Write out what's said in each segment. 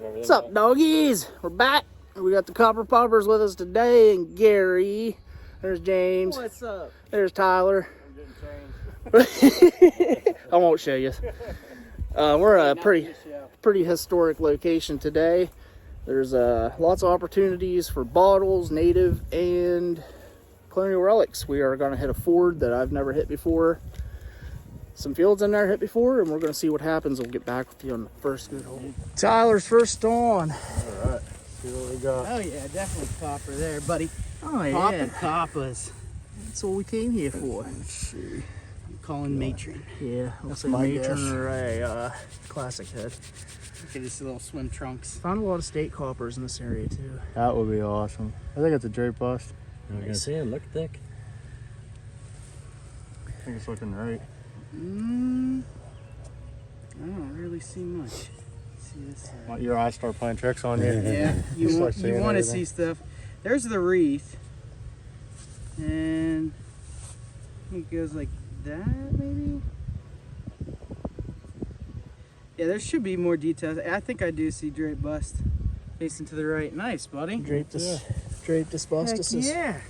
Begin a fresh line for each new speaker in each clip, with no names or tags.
What's up, doggies? We're back. We got the Copper Poppers with us today, and Gary. There's James.
What's up?
There's Tyler.
I'm getting changed.
I won't show you. We're at a pretty historic location today. There's lots of opportunities for bottles, native, and colonial relics. We are going to hit a ford that I've never hit before. Some fields in there hit before, and we're going to see what happens. We'll get back with you on the first good hole. Tyler's first on.
All right, see what we got.
Oh yeah, definitely copper there, buddy.
Oh yeah.
Popping coppas.
That's what we came here for.
Let's see.
I'm calling matron.
Yeah, we'll
That's
say
my
matron
guess.
or a classic head.
Look at these little swim trunks.
Found a lot of state coppers in this area too.
That would be awesome. I think it's a drape bust.
You can see it, look thick.
I think it's looking right.
I don't really see much. See this side.
Your eyes start playing tricks on you.
Yeah, you
Start
want
seeing
to
everything.
see stuff. There's the wreath, and I think it goes like that, maybe. Yeah, there should be more details. I think I do see drape bust facing to the right. Nice, buddy.
Draped
Heck
asbestos.
yeah.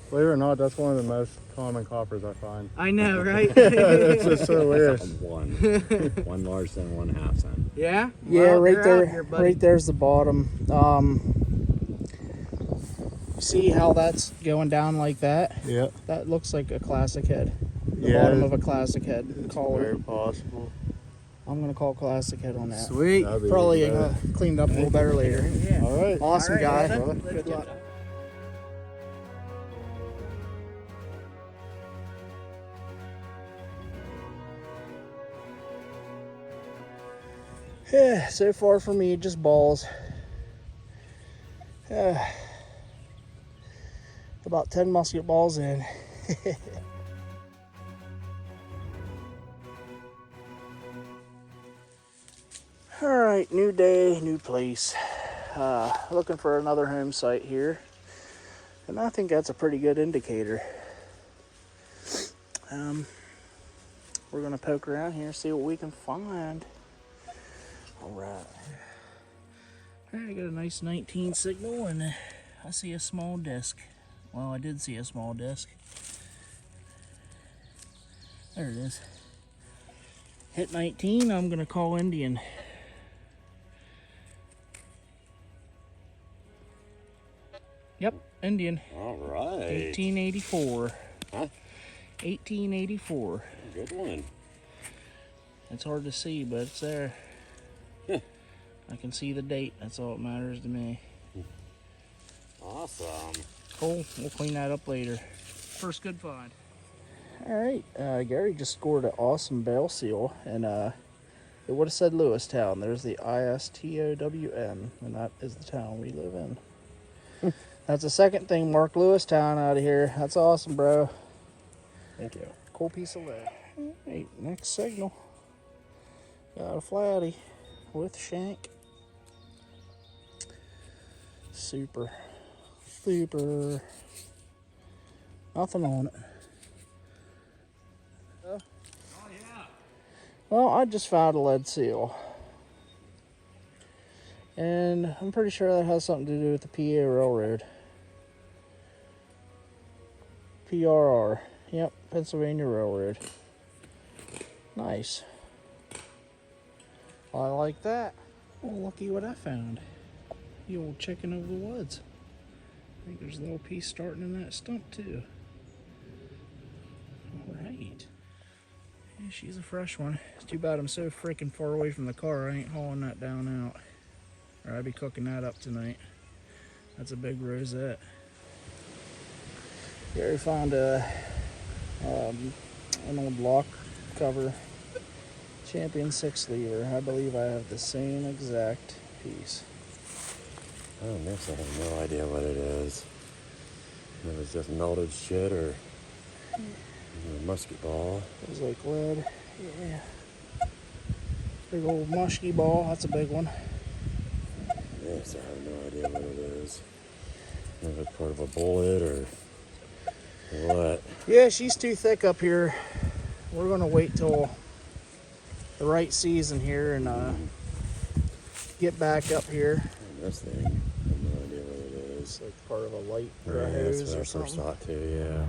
Believe it or not, that's one of the most common coppers I find.
I know, right?
It's just so weird.
One large cent, one half cent.
Yeah.
Yeah,
Well,
right
they're
there.
out here, buddy.
Right there's the bottom. See how that's going down like that?
Yep.
That looks like a classic head. The
Yeah,
bottom of a classic head.
It's
Collar.
very possible.
I'm gonna call classic head on that.
Sweet.
That'd be
Probably
really bad.
cleaned up a little better later.
Yeah.
All right.
Awesome
All
guy.
right, brother.
Good luck. Yeah, so far for me, just balls. About 10 musket balls in. All right, new day, new place. Looking for another home site here. And I think that's a pretty good indicator. We're gonna poke around here, see what we can find. All right. I got a nice 19 signal, and I see a small disc. Well, I did see a small disc. There it is. Hit 19, I'm gonna call Indian. Yep, Indian.
All right.
1884.
Huh?
1884.
Good one.
It's hard to see, but it's there.
Huh.
I can see the date. That's all that matters to me.
Awesome.
Cool. We'll clean that up later. First good find. All right. Gary just scored an awesome bail seal, and it would have said Lewistown. There's the ISTOWN, and that is the town we live in. That's the second thing marked Lewistown out of here. That's awesome, bro.
Thank you.
Cool piece of lead. All right, next signal. Got a flatty with shank. Super. Nothing on it.
Oh, yeah.
Well, I just found a lead seal. And I'm pretty sure that has something to do with the PA Railroad. PRR. Yep, Pennsylvania Railroad. Nice. I like that. Oh, looky what I found. The old chicken of the woods. I think there's a little piece starting in that stump too. Alright. Yeah, she's a fresh one. It's too bad I'm so freaking far away from the car. I ain't hauling that down out. Or I'd be cooking that up tonight. That's a big rosette. Gary found an old lock cover Champion 6 lever. I believe I have the same exact piece.
Oh, next I have no idea what it is. If it's just melted shit or a musket ball.
It was like lead. Yeah. Big old musky ball. That's a big one.
Yes, I have no idea what it is. If it's part of a bullet or what.
Yeah, she's too thick up here. We're gonna wait till the right season here and get back up here.
This thing, I have no idea what it is.
It's like part of a light or
Yeah,
a
that's
hose
what I
or
first
something.
thought too,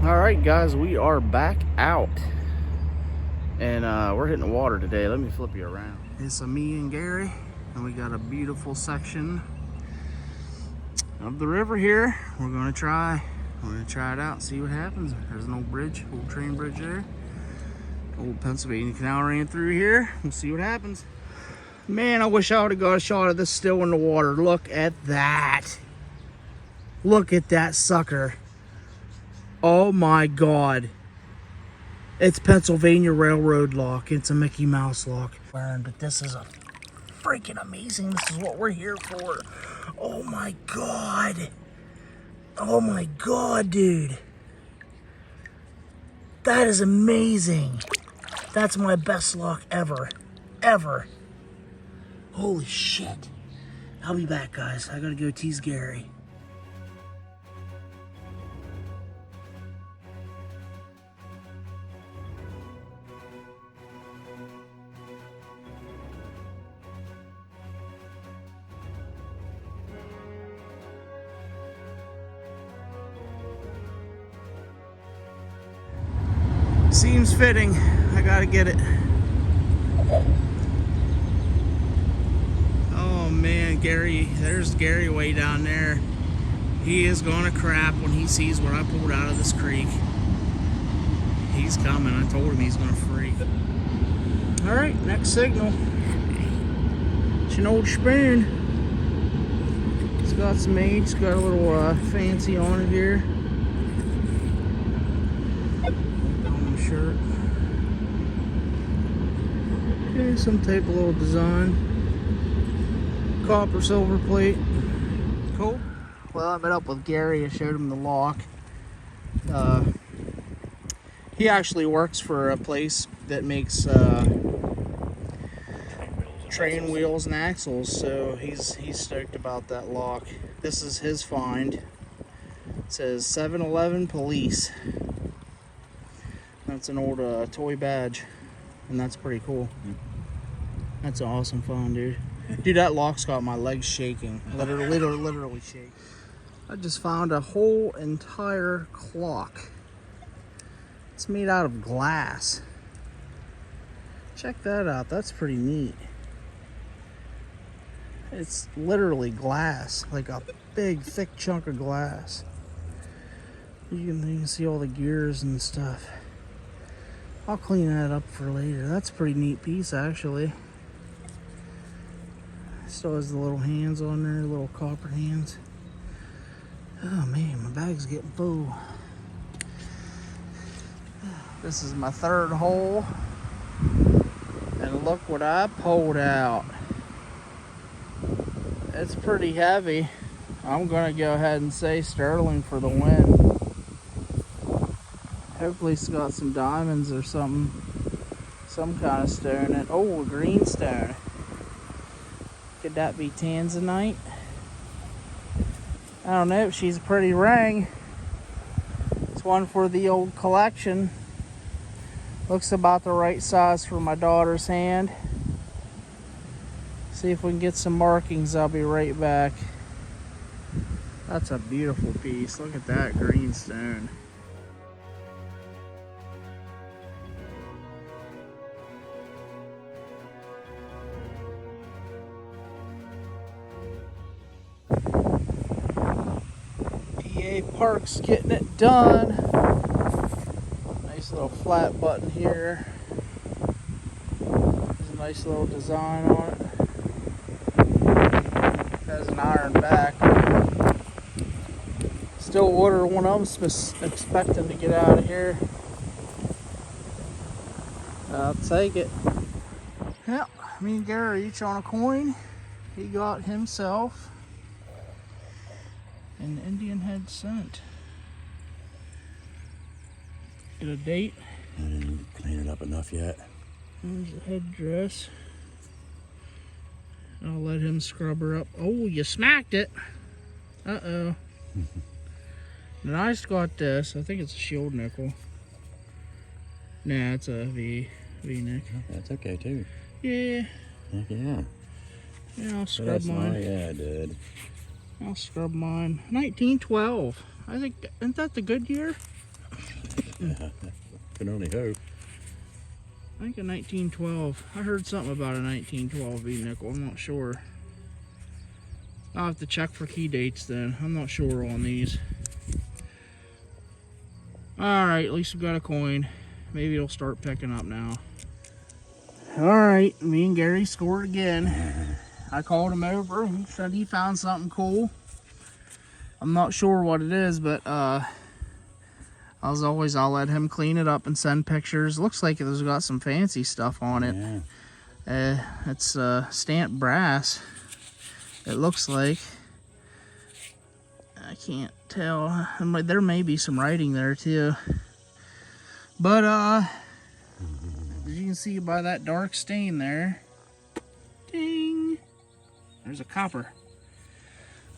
yeah.
All right, guys, we are back out. And we're hitting the water today. Let me flip you around. It's me and Gary, and we got a beautiful section of the river here. We're gonna try it out and see what happens. There's an old bridge, old train bridge there. Old Pennsylvania Canal ran through here. We'll see what happens. Man, I wish I would have got a shot of this still in the water. Look at that. Look at that sucker. Oh my God. It's Pennsylvania Railroad lock. It's a Mickey Mouse lock. But this is a freaking amazing. This is what we're here for. Oh my God. Oh my God, dude. That is amazing. That's my best lock ever. Ever. Holy shit. I'll be back, guys. I gotta go tease Gary. Seems fitting. I gotta get it. Oh man, Gary, there's Gary way down there. He is gonna crap when he sees what I pulled out of this creek. He's coming. I told him he's gonna freak. All right, next signal. It's an old spoon. It's got some age. It's got a little fancy on it here. On the shirt. Okay, some type of little design. Copper silver plate. Cool. Well, I met up with Gary. I showed him the lock. He actually works for a place that makes train wheels and axles, so he's stoked about that lock. This is his find. It says 7-Eleven Police. That's an old toy badge, and that's pretty cool. That's an awesome find, dude. Dude, that lock's got my legs shaking. Literally shaking. I just found a whole entire clock. It's made out of glass. Check that out. That's pretty neat. It's literally glass, like a big, thick chunk of glass. You can see all the gears and stuff. I'll clean that up for later. That's a pretty neat piece, actually. Still has the little hands on there, little copper hands. Oh man, my bag's getting full. This is my third hole. And look what I pulled out. It's pretty heavy. I'm gonna go ahead and say sterling for the win. Hopefully it's got some diamonds or something. Some kind of stone in it. Oh, a green stone. Could that be tanzanite? I don't know. She's a pretty ring. It's one for the old collection. Looks about the right size for my daughter's hand. See if we can get some markings. I'll be right back. That's a beautiful piece. Look at that green stone. EA Park's getting it done. Nice little flat button here. There's a nice little design on it. Has an iron back. Still order one of them, expecting to get out of here. I'll take it. Yep, me and Gary each on a coin. He got himself an Indian head cent. Get a date.
I didn't clean it up enough yet.
There's a headdress. I'll let him scrub her up. Oh, you smacked it. Uh-oh. And I just got this. I think it's a shield nickel. Nah, it's a V-neck.
That's okay too.
Yeah.
Heck yeah.
Yeah, I'll
So
scrub
that's
mine.
not, yeah, I did.
I'll scrub mine. 1912. I think, isn't that the good year?
Can only hope.
I think a 1912. I heard something about a 1912 V-nickel. I'm not sure. I'll have to check for key dates then. I'm not sure on these. Alright, at least we got a coin. Maybe it'll start picking up now. Alright, me and Gary scored again. I called him over. He said he found something cool. I'm not sure what it is, but as always, I'll let him clean it up and send pictures. Looks like it's got some fancy stuff on it.
Yeah.
It's stamped brass. It looks like. I can't tell. There may be some writing there too. But as you can see by that dark stain there, ding, there's a copper.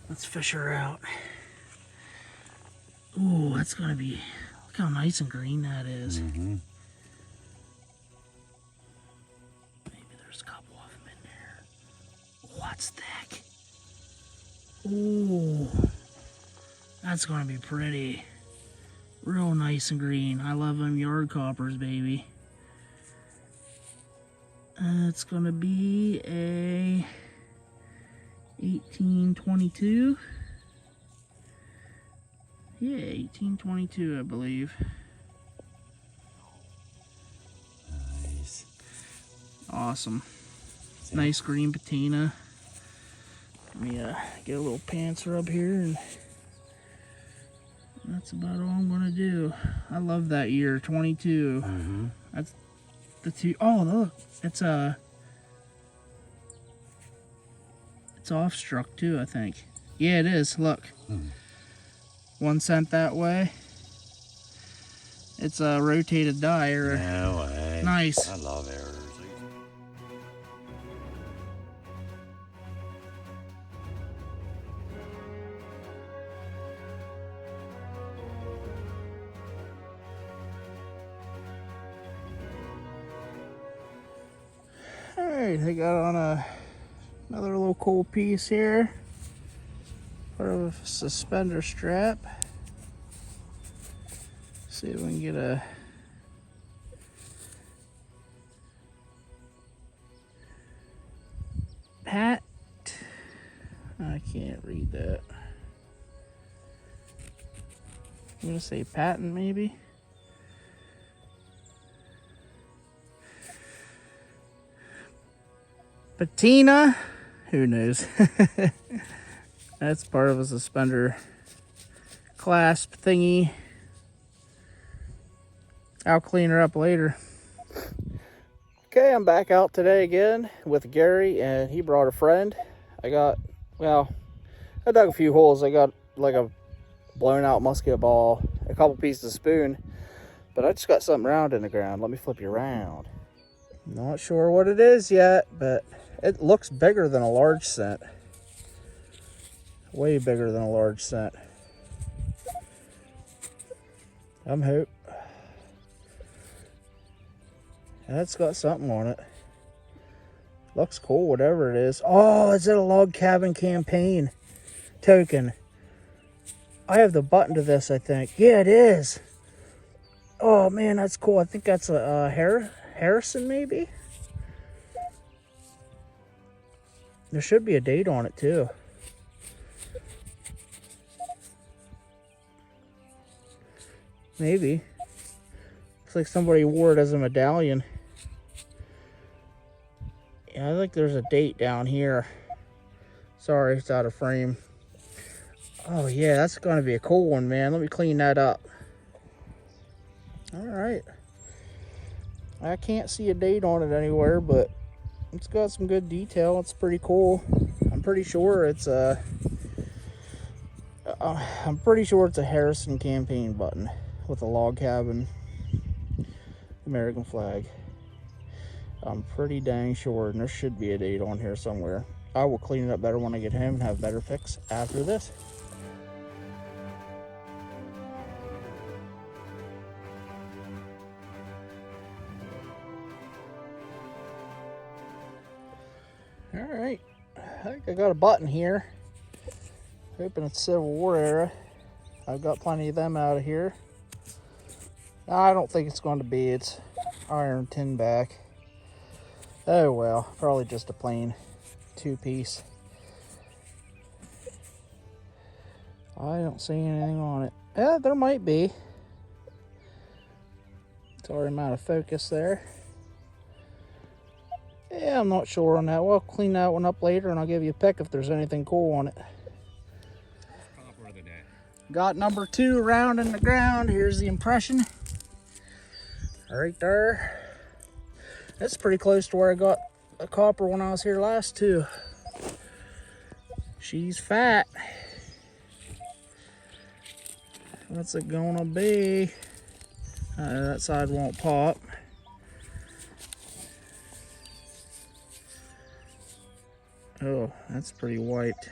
Let's fish her out. Ooh, that's gonna be, look how nice and green that is.
Mm-hmm.
Maybe there's a couple of them in there. What's thick? Ooh, that's gonna be pretty. Real nice and green. I love them yard coppers, baby. It's gonna be a 1822. Yeah, 1822, I believe.
Nice.
Awesome. Nice green patina. Let me get a little pants rub here, and that's about all I'm gonna do. I love that year, 22.
Mm-hmm.
That's the two. Oh, look, it's off struck too, I think. Yeah, it is. Look. 1 cent that way. It's a rotated die.
No way.
Nice.
I love errors.
Alright, I got on another little cool piece here. Part of a suspender strap. See if we can get a pat. I can't read that. I'm gonna say patent maybe. Patina? Who knows? That's part of a suspender clasp thingy. I'll clean her up later. Okay, I'm back out today again with Gary, and he brought a friend. I dug a few holes. I got like a blown out musket ball, a couple pieces of spoon, but I just got something round in the ground. Let me flip you around. Not sure what it is yet, but it looks bigger than a large cent. Way bigger than a large cent. I'm hope. That's got something on it. Looks cool, whatever it is. Oh, is it a log cabin campaign token? I have the button to this, I think. Yeah, it is. Oh man, that's cool. I think that's a Harrison, maybe. There should be a date on it too. Maybe. Looks like somebody wore it as a medallion. Yeah, I think there's a date down here. Sorry, it's out of frame. Oh yeah, that's gonna be a cool one, man. Let me clean that up. All right. I can't see a date on it anywhere, but it's got some good detail. It's pretty cool. I'm pretty sure it's a Harrison campaign button with a log cabin American flag. I'm pretty dang sure, and there should be a date on here somewhere. I will clean it up better when I get home and have better fix after this. All right, think I got a button here. Hoping it's Civil War era. I've got plenty of them out of here. I don't think it's going to be. It's iron tin back. Oh well, probably just a plain 2-piece. I don't see anything on it. Yeah, there might be. It's already out of focus there. Yeah, I'm not sure on that. We'll clean that one up later and I'll give you a pick if there's anything cool on it.
Copper of the day.
Got number 2 round in the ground. Here's the impression. Right there. That's pretty close to where I got a copper when I was here last too. She's fat. What's it gonna be? That side won't pop. Oh, that's pretty white.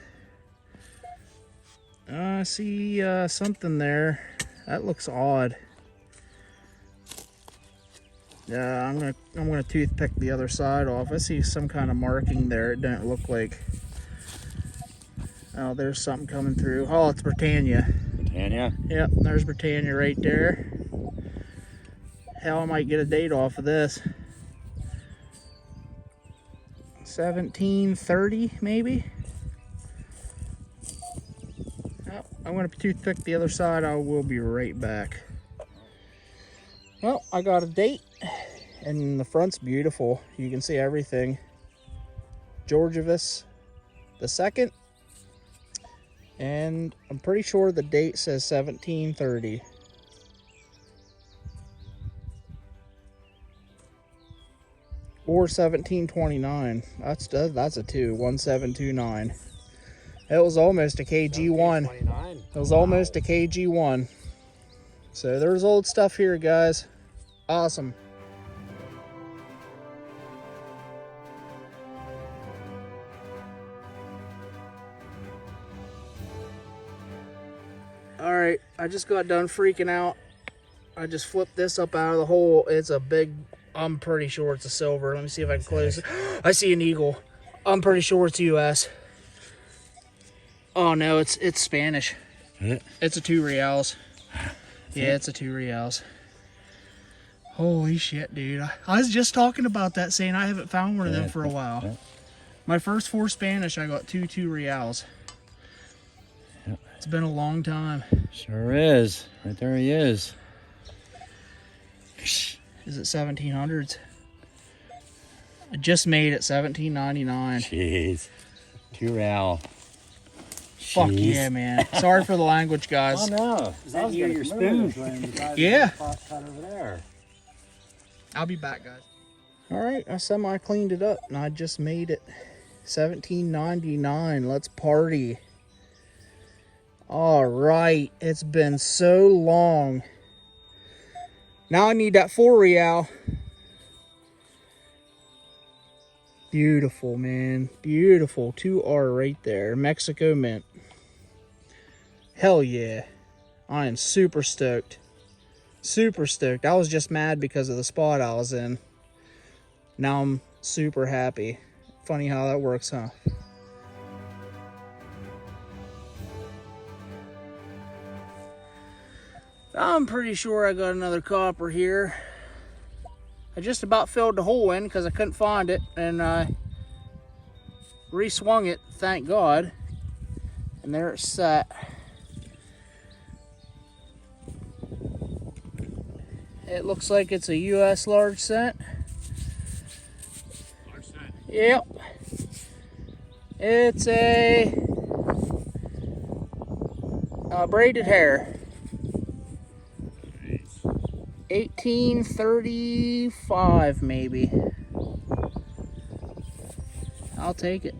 I see something there. That looks odd. Yeah, I'm gonna toothpick the other side off. I see some kind of marking there. It doesn't look like. Oh, there's something coming through. Oh, it's Britannia.
Britannia?
Yep, there's Britannia right there. Hell, I might get a date off of this. 1730, maybe. Oh, I'm gonna toothpick the other side. I will be right back. Well, I got a date, and the front's beautiful. You can see everything. Georgievus II, and I'm pretty sure the date says 1730. Or 1729. That's a 2, 1729. It was almost a KG1. It was almost a KG1. So there's old stuff here, guys. Awesome. All right, I just got done freaking out. I just flipped this up out of the hole. It's a big, I'm pretty sure it's a silver. Let me see if I can close it. I see an eagle. I'm pretty sure it's US. Oh no, it's Spanish. It's a 2 reals. Yeah, it's a 2 reals. Holy shit, dude. I was just talking about that, saying I haven't found one of them for a while. My first 4 Spanish, I got 2 reals. It's been a long time.
Sure is. Right there he is.
Is it 1700s? I just made it 1799.
Jeez. 2 real.
Fuck yeah, man. Sorry for the language, guys.
Oh no.
Is that you or your spoon?
Yeah.
Pot cut over there.
I'll be back, guys. All right, I semi-cleaned it up, and I just made it 1799. Let's party. All right, it's been so long. Now I need that 4 real. Beautiful, man. Beautiful. 2R right there. Mexico Mint. Hell yeah. I am super stoked. Super stoked. I was just mad because of the spot I was in. Now I'm super happy. Funny how that works, huh? I'm pretty sure I got another copper here. I just about filled the hole in because I couldn't find it, and I re-swung it, thank God. And there it's sat. It looks like it's a US large cent.
Large cent.
Yep. It's a braided hair. 1835 maybe. I'll take it.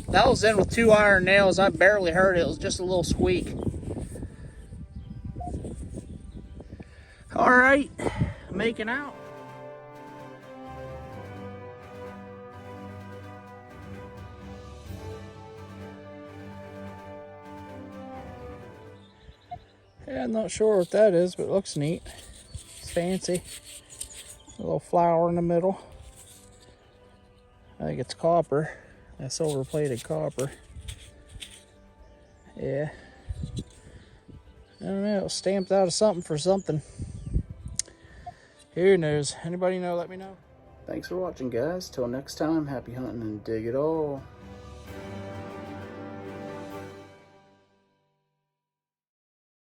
That was in with 2 iron nails. I barely heard it. It was just a little squeak. All right, making out. Yeah, I'm not sure what that is, but it looks neat. It's fancy. A little flower in the middle. I think it's copper. A silver plated copper. Yeah. I don't know. It was stamped out of something for something. Who knows? Anybody know? Let me know. Thanks for watching, guys. Till next time, happy hunting and dig it all.